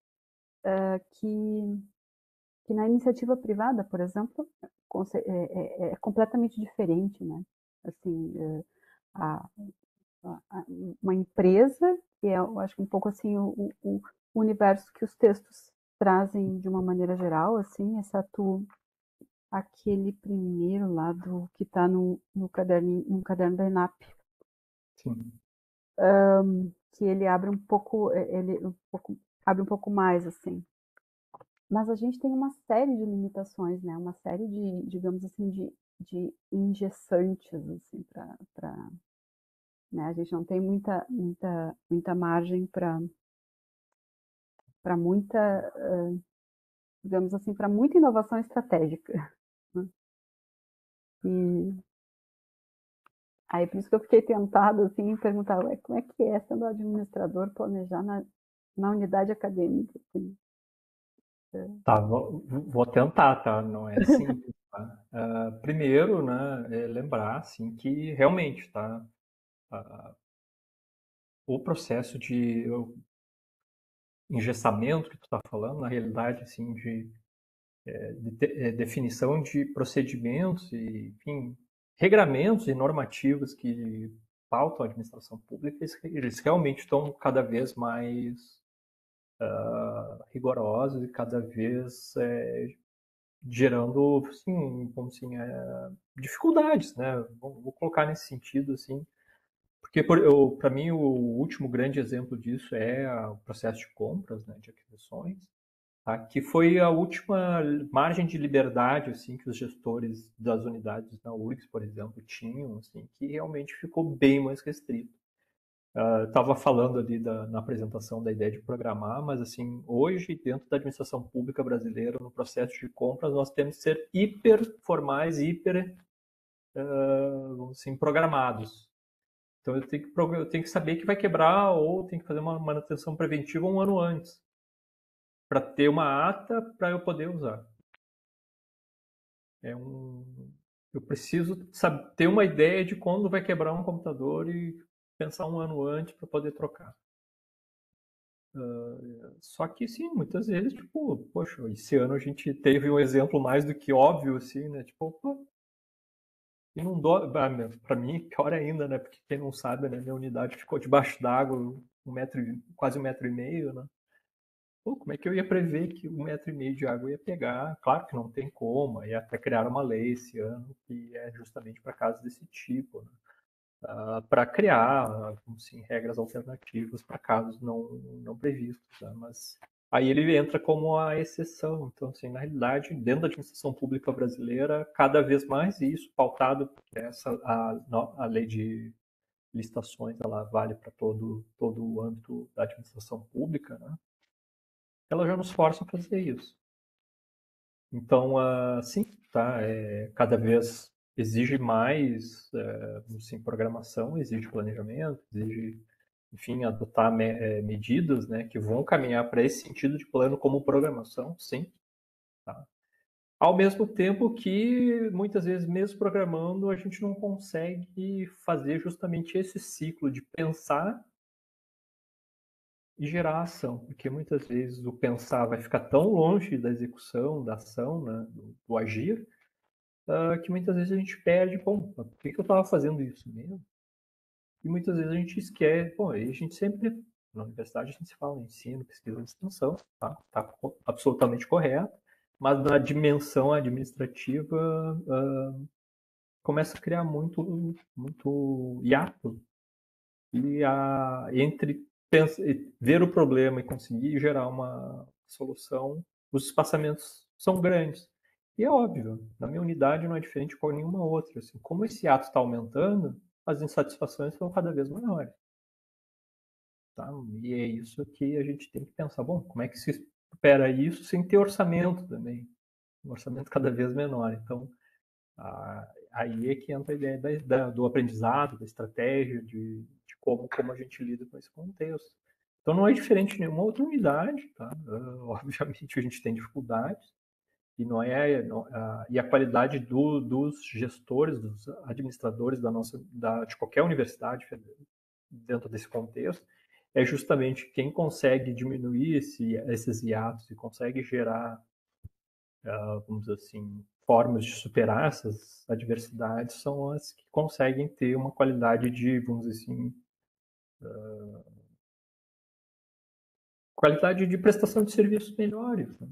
que na iniciativa privada, por exemplo, é completamente diferente, né? Assim, a, uma empresa, que é, eu acho que um pouco assim o universo que os textos trazem de uma maneira geral, assim, exceto aquele primeiro lá do que está no caderno da ENAP, Sim. que ele abre um pouco, abre um pouco mais, assim. Mas a gente tem uma série de limitações, né? Uma série de, digamos assim, de engessantes, assim, para né? A gente não tem muita margem para muita, digamos assim, para muita inovação estratégica. Né? E aí por isso que eu fiquei tentada assim, em perguntar, ué, como é que é sendo administrador planejar na unidade acadêmica? Assim? Tá, vou tentar, tá? Não é simples, tá? Primeiro, né, lembrar, assim, que realmente, tá? o processo de engessamento que tu está falando, na realidade, assim, de definição de procedimentos e, enfim, regramentos e normativas que pautam a administração pública, eles realmente estão cada vez mais rigorosos e cada vez gerando, assim, como assim, dificuldades, né? Vou colocar nesse sentido, assim, porque para mim o último grande exemplo disso é o processo de compras, né, de aquisições, tá? Que foi a última margem de liberdade, assim, que os gestores das unidades da URGS, por exemplo, tinham, assim, que realmente ficou bem mais restrito. Estava falando ali na apresentação da ideia de programar, mas assim, hoje, dentro da administração pública brasileira, no processo de compras, nós temos que ser hiper formais, vamos assim, programados. Então eu tenho que saber que vai quebrar ou tenho que fazer uma manutenção preventiva um ano antes, para ter uma ata para eu poder usar. Eu preciso ter uma ideia de quando vai quebrar um computador e pensar um ano antes para poder trocar. Só que, sim, muitas vezes, tipo, poxa, esse ano a gente teve um exemplo mais do que óbvio, assim, né? Tipo, pô, inundou. Pra mim, pior ainda, né? Porque quem não sabe, né? Minha unidade ficou debaixo d'água quase 1,5 metro, né? Pô, como é que eu ia prever que 1,5 metro de água ia pegar? Claro que não tem como, aí até criar uma lei esse ano que é justamente para casos desse tipo, né? Para criar, assim, regras alternativas para casos não previstos, né? Mas aí ele entra como a exceção. Então, assim, na realidade, dentro da administração pública brasileira, cada vez mais isso, pautado por a lei de licitações, ela vale para todo o âmbito da administração pública, né? Ela já nos força a fazer isso. Então, sim, tá, cada vez exige mais assim, programação, exige planejamento, exige, enfim, adotar medidas, né, que vão caminhar para esse sentido de plano como programação, sim. Tá? Ao mesmo tempo que, muitas vezes, mesmo programando, a gente não consegue fazer justamente esse ciclo de pensar e gerar ação, porque muitas vezes o pensar vai ficar tão longe da execução, da ação, né, do agir, que muitas vezes a gente perde, bom, por que eu estava fazendo isso mesmo? E muitas vezes a gente esquece, bom, aí a gente sempre, na universidade a gente se fala em ensino, pesquisa e extensão, tá absolutamente correto, mas na dimensão administrativa começa a criar muito hiato e entre ver o problema e conseguir gerar uma solução, os espaçamentos são grandes. E é óbvio, na minha unidade não é diferente com nenhuma outra. Assim, como esse ato está aumentando, as insatisfações são cada vez maiores. Tá? E é isso que a gente tem que pensar. Bom, como é que se supera isso sem ter orçamento também? Um orçamento cada vez menor. Então, aí é que entra a ideia do aprendizado, da estratégia, de como a gente lida com esse contexto. Então não é diferente de nenhuma outra unidade, tá? Obviamente a gente tem dificuldades e e a qualidade dos gestores, dos administradores de qualquer universidade dentro desse contexto é justamente quem consegue diminuir esses hiatos e consegue gerar, vamos dizer assim, formas de superar essas adversidades são as que conseguem ter uma qualidade de, vamos dizer assim, qualidade de prestação de serviços melhores. Né?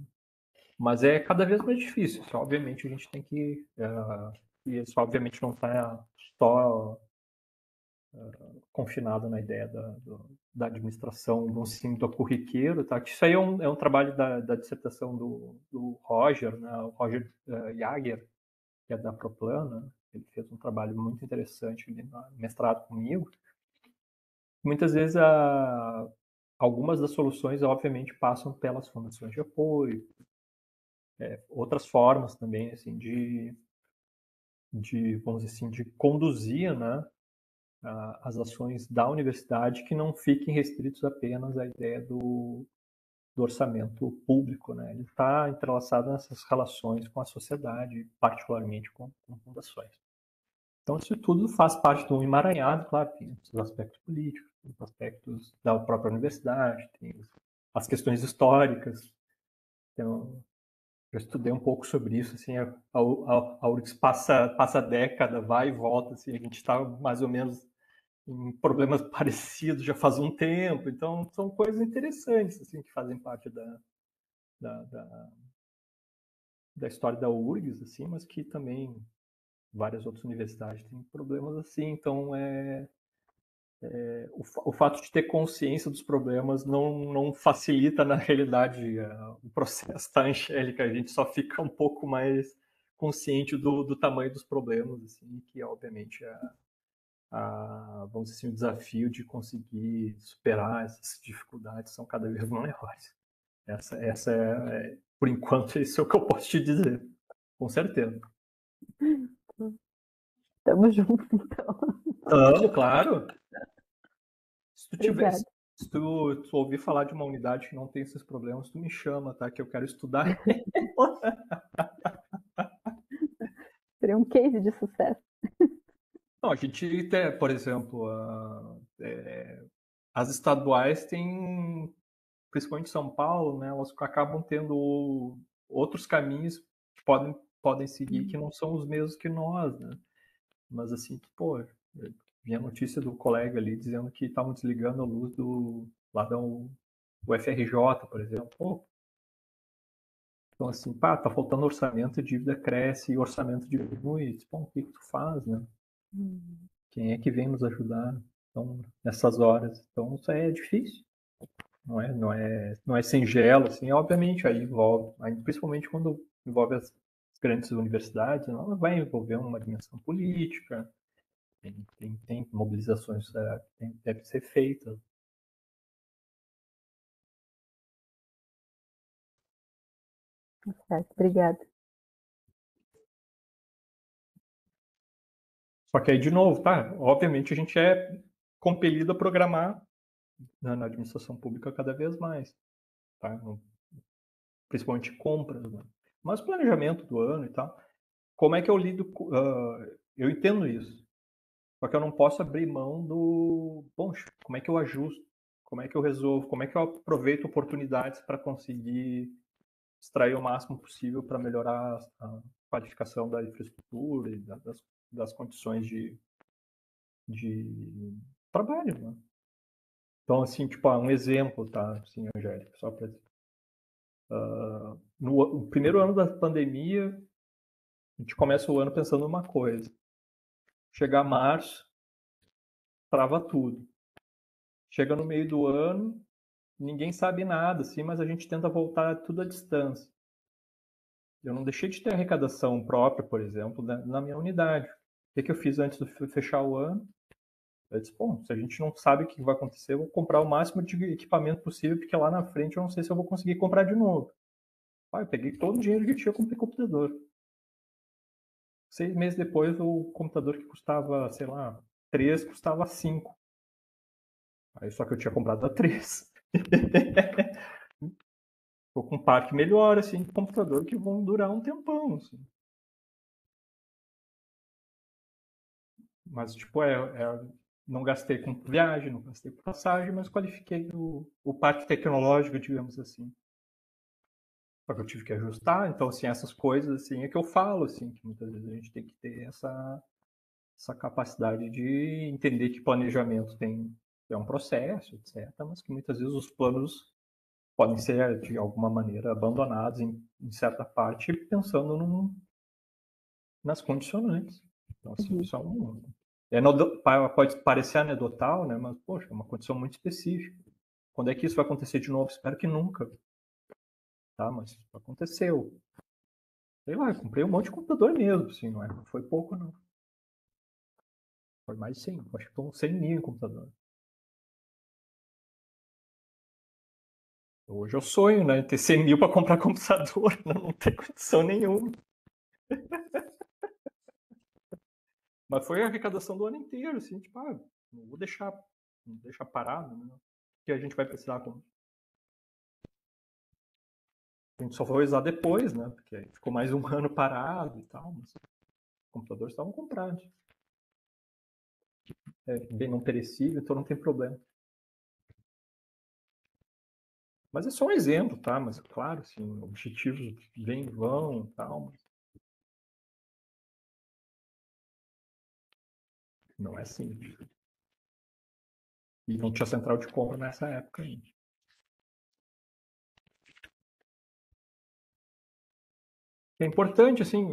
Mas é cada vez mais difícil. Isso, obviamente, a gente tem que. Isso, obviamente, não está só confinado na ideia da administração do ensino do corriqueiro, tá? Que isso aí é um trabalho da dissertação do Roger, né? O Roger Jager, que é da Proplan, né? Ele fez um trabalho muito interessante ali no mestrado comigo. Muitas vezes algumas das soluções, obviamente, passam pelas fundações de apoio, outras formas também, assim, vamos dizer assim, de conduzir, né, as ações da universidade que não fiquem restritos apenas à ideia do orçamento público, né? Ele está entrelaçado nessas relações com a sociedade, particularmente com fundações. Então, isso tudo faz parte de um emaranhado, claro, tem os aspectos políticos, os aspectos da própria universidade, tem as questões históricas. Então, eu estudei um pouco sobre isso, assim, a URGS passa década, vai e volta, assim, a gente está mais ou menos em problemas parecidos já faz um tempo, então são coisas interessantes, assim, que fazem parte da, da, da história da URGS, assim, mas que também várias outras universidades têm problemas assim, então o fato de ter consciência dos problemas não facilita, na realidade, o processo, tá, Angélica? A gente só fica um pouco mais consciente do tamanho dos problemas, assim, que obviamente vamos dizer assim, o desafio de conseguir superar essas dificuldades são cada vez maiores. Essa por enquanto, isso é o que eu posso te dizer, com certeza. Estamos juntos, então. Claro. Se tu Obrigada. se tu ouvir falar de uma unidade que não tem esses problemas, tu me chama, tá? Que eu quero estudar. Seria um case de sucesso. Não, a gente tem, por exemplo, as estaduais têm, principalmente São Paulo, né? Elas acabam tendo outros caminhos que podem seguir que não são os mesmos que nós, né? Mas assim, pô, vi a notícia do colega ali dizendo que estavam desligando a luz lá da UFRJ, por exemplo. Pô, então assim, pá, tá faltando orçamento, a dívida cresce e o orçamento diminui. Bom, o que que tu faz, né? Quem é que vem nos ajudar? Então, nessas horas. Então, isso aí é difícil. Não é singelo, assim, obviamente, aí envolve, principalmente quando envolve as grandes universidades, ela vai envolver uma dimensão política, tem mobilizações que devem ser feitas. Certo, obrigada. Só que aí, de novo, tá? Obviamente a gente é compelido a programar, né, na administração pública cada vez mais, tá? Principalmente compras, né? Mas planejamento do ano e tal. Como é que eu lido? Eu entendo isso. Só que eu não posso abrir mão poxa, como é que eu ajusto? Como é que eu resolvo? Como é que eu aproveito oportunidades para conseguir extrair o máximo possível para melhorar a qualificação da infraestrutura e das condições de trabalho, né? Então, assim, tipo, um exemplo, tá? Assim, Angélica, só para no primeiro ano da pandemia, a gente começa o ano pensando numa coisa. Chegar março, trava tudo. Chega no meio do ano, ninguém sabe nada, assim, mas a gente tenta voltar tudo à distância. Eu não deixei de ter arrecadação própria, por exemplo, na minha unidade. O que eu fiz antes de fechar o ano? Eu disse, bom, se a gente não sabe o que vai acontecer, eu vou comprar o máximo de equipamento possível, porque lá na frente eu não sei se eu vou conseguir comprar de novo. Eu peguei todo o dinheiro que tinha, eu comprei computador. 6 meses depois, o computador que custava, sei lá, 3 custava 5. Aí só que eu tinha comprado a 3. Tô com um parque melhor, assim, de computador que vão durar um tempão, assim. Mas, tipo, não gastei com viagem, não gastei com passagem, mas qualifiquei o parque tecnológico, digamos assim. Só que eu tive que ajustar, então, assim, essas coisas, assim, é que eu falo, assim, que muitas vezes a gente tem que ter essa capacidade de entender que planejamento é um processo, etc., mas que muitas vezes os planos podem ser, de alguma maneira, abandonados em certa parte, pensando nas condicionantes. Então, assim, isso pode parecer anedotal, né? Mas, poxa, é uma condição muito específica. Quando é que isso vai acontecer de novo? Espero que nunca. Tá? Mas aconteceu. Sei lá, eu comprei um monte de computador mesmo, assim, não foi pouco, não. Foi mais de 100, acho que estão 100 mil em computador. Hoje eu sonho, né? Ter 100 mil para comprar computador, não tem condição nenhuma. Mas foi a arrecadação do ano inteiro, assim, tipo, não vou deixar parado, né? Que a gente vai precisar. A gente só foi usar depois, né? Porque ficou mais um ano parado e tal, mas os computadores estavam comprados. bem não perecível, então não tem problema. Mas é só um exemplo, tá? Mas, claro, assim, objetivos vêm e vão e tal. Não é simples. E não tinha central de compra nessa época ainda. É importante, assim,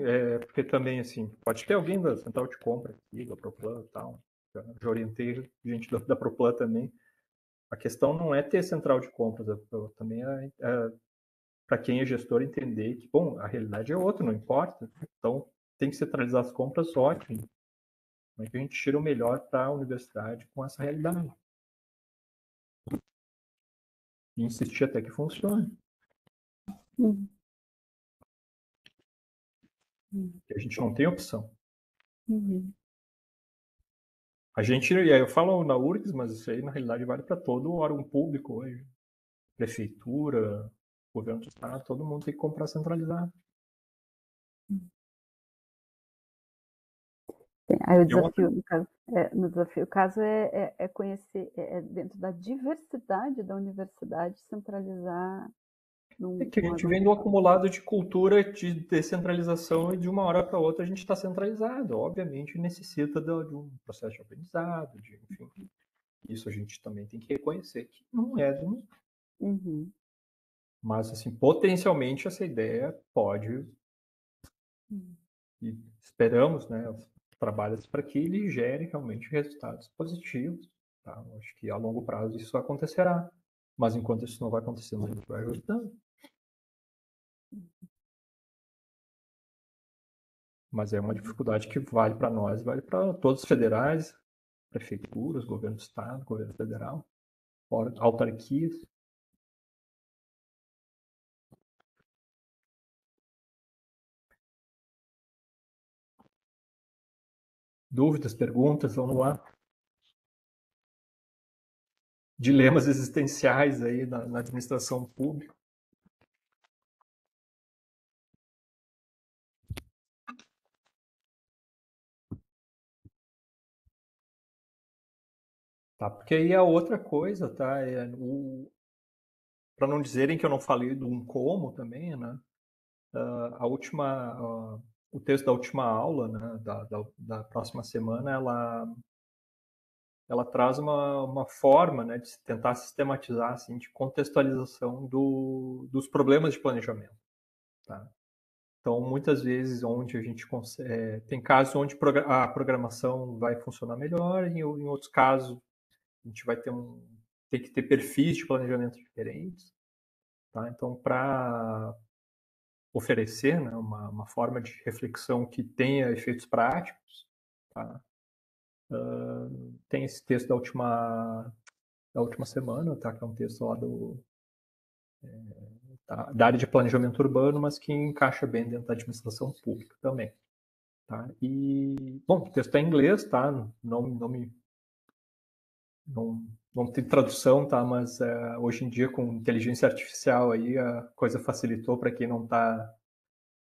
porque também, assim, pode ter alguém da central de compra aqui, da Proplan e tal. Já orientei gente da Proplan também. A questão não é ter central de compras, também para quem é gestor entender que, bom, a realidade é outra, não importa. Então, tem que centralizar as compras, ótimo. Como é que a gente tira o melhor para a universidade com essa realidade? E insistir até que funcione. A gente não tem opção. A gente, e aí eu falo na URGS, mas isso aí na realidade vale para todo órgão público hoje. Prefeitura, governo do estado, todo mundo tem que comprar centralizado. Aí o desafio, o caso é conhecer, dentro da diversidade da universidade, centralizar É que a gente vem do acumulado de cultura de descentralização e de uma hora para outra a gente está centralizado. Obviamente necessita de um processo de aprendizado, enfim. Isso a gente também tem que reconhecer que não é do mundo. Mas, assim, potencialmente essa ideia pode, e esperamos, né, trabalhos para que ele gere realmente resultados positivos. Tá? Acho que a longo prazo isso acontecerá. Mas enquanto isso não vai acontecendo, a gente vai ajustando. Mas é uma dificuldade que vale para nós, vale para todos os federais, prefeituras, governo do estado, governo federal, autarquias. Dúvidas, perguntas, vamos lá. Dilemas existenciais aí na administração pública. Tá, porque aí é outra coisa, tá? Para não dizerem que eu não falei do um como também, né? O texto da última aula, né, da próxima semana, ela traz uma forma, né, de tentar sistematizar, assim, de contextualização dos problemas de planejamento, tá? Então, muitas vezes, onde a gente tem casos onde a programação vai funcionar melhor, em outros casos, a gente vai tem que ter perfis de planejamento diferentes, tá? Então, para oferecer, né, uma forma de reflexão que tenha efeitos práticos, tá? Tem esse texto da última semana, tá? Que é um texto lá da área de planejamento urbano, mas que encaixa bem dentro da administração pública também. Tá? E, bom, o texto está em inglês, tá? Não tem tradução, tá? Mas hoje em dia, com inteligência artificial, aí, a coisa facilitou para quem não está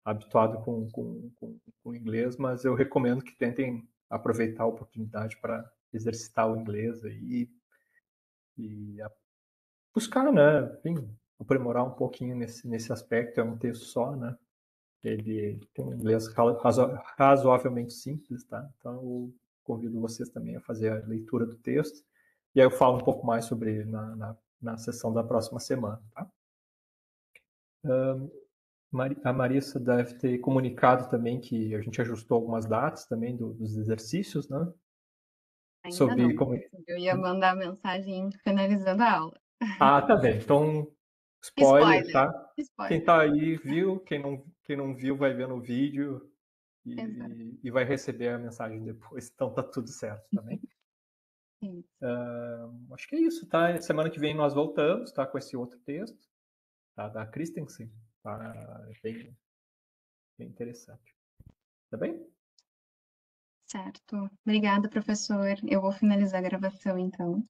habituado com inglês, mas eu recomendo que tentem aproveitar a oportunidade para exercitar o inglês aí e buscar, né? Enfim, aprimorar um pouquinho nesse aspecto. É um texto só, né? Ele tem um inglês razoavelmente simples, tá? Então eu convido vocês também a fazer a leitura do texto. E aí eu falo um pouco mais sobre ele na sessão da próxima semana, tá? A Marissa deve ter comunicado também que a gente ajustou algumas datas também dos exercícios, né? Ainda Sobre não. como... Eu ia mandar mensagem finalizando a aula. Ah, tá bem. Então, spoiler, tá? Quem tá aí viu, quem não viu vai ver no vídeo e vai receber a mensagem depois. Então tá tudo certo, tá bem? Acho que é isso, tá? Semana que vem nós voltamos, tá? Com esse outro texto, tá? Da Christensen, tá? Bem interessante. Tá bem? Certo. Obrigada, professor. Eu vou finalizar a gravação, então.